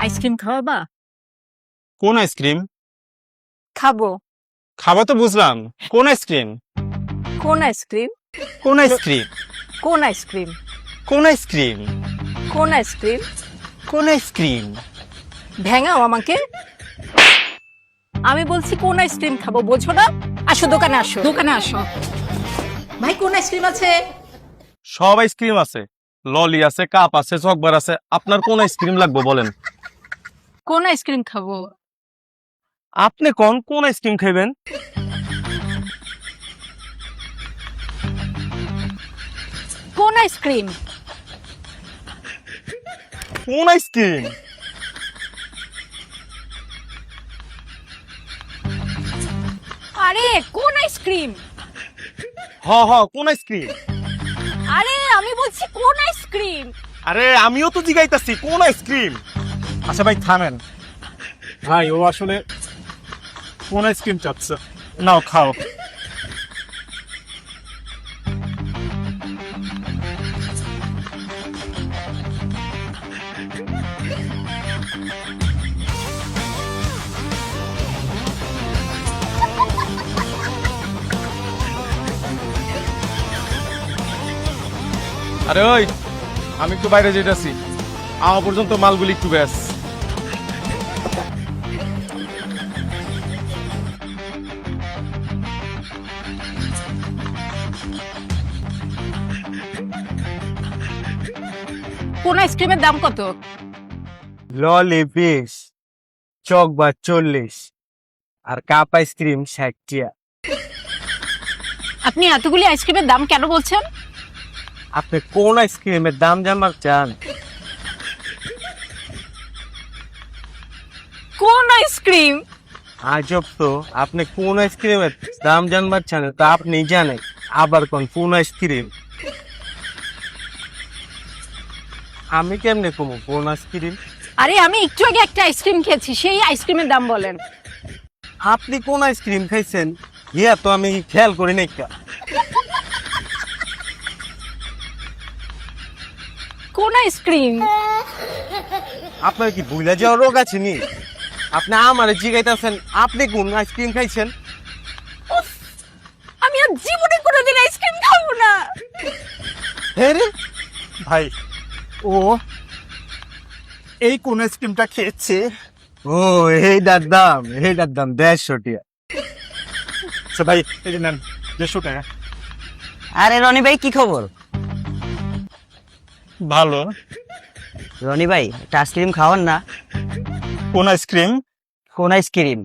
Ice cream খাওয়াবা? কোন ice cream? খাবো। খাওয়া তো বুঝলাম, কোন আইসক্রিম? কোন আইসক্রিম? কোন আইসক্রিম? কোন আইসক্রিম? কোন আইসক্রিম? কোন আইসক্রিম? কোন আইসক্রিম? ভেঙাও আমাকে। আমি বলছি কোন আইসক্রিম খাবো, বোঝো না? আসো দোকানে, আসো দোকানে আসো। ভাই কোন আইসক্রিম আছে? সব আইসক্রিম আছে, ললি আছে, কাপ আছে, চকবার আছে। আপনার কোন আইসক্রিম লাগবে বলেন? কোন আইসক্রিম খাবো? আপনি কোন আইসক্রিম খাইবেন? কোন আইসক্রিম? কোন আইসক্রিম? আরে কোন আইসক্রিম? কোন আইসক্রিম? আরে আমি বলছি কোন আইসক্রিম? আরে আমিও তো জিগাইতাছি কোন আইসক্রিম। আচ্ছা ভাই থামেন ভাই, ও আসলে কোন আইসক্রিম চাচ্ছে। নাও খাও। আরে ওই, আমি একটু বাইরে যেতেছি, আমার পর্যন্ত মালগুলি একটু ব্যাস। কোন আইসক্রিমের দাম কত? ললি 20, চকবার 40 আর কাপ আইসক্রিম 60 টিয়া। আপনি এতগুলি আইসক্রিমের দাম কেন বলছেন? আপনি কোন আইসক্রিমের দাম জানবার চান? কোন আইসক্রিম? আজব তো, আপনি কোন আইসক্রিমের দাম জানবার চান তা আপনি জানেন, আবার কোন আইসক্রিম? আমি কেমনে কমু কোন আইসক্রিম? আরে আমি একটু আগে একটা আইসক্রিম খেয়েছি, সেই আইসক্রিমের দাম বলেন। আপনি কোন আইসক্রিম খাইছেন ইয়া তো আমি খেয়াল করি নাই। কোন আইসক্রিম? আপনার কি ভুলে যাওয়ার রোগ আছে নি? আপনি আমার জিগাইতেছেন আপনি কোন আইসক্রিম খাইছেন? আমি আর জীবনে কোনোদিন আইসক্রিম খাবো না। হ্যাঁ রে ভাই ও এই কোন আইসক্রিমটা খেয়েছে। ও, এইটার দাম 150 টিয়া। আচ্ছা ভাই এই যে নেন 150 টাকা। আরে রনি ভাই কি খবর? ভালো। রনি ভাই একটা আইসক্রিম খাওয়ান না। কোন আইসক্রিম? কোন আইসক্রিম?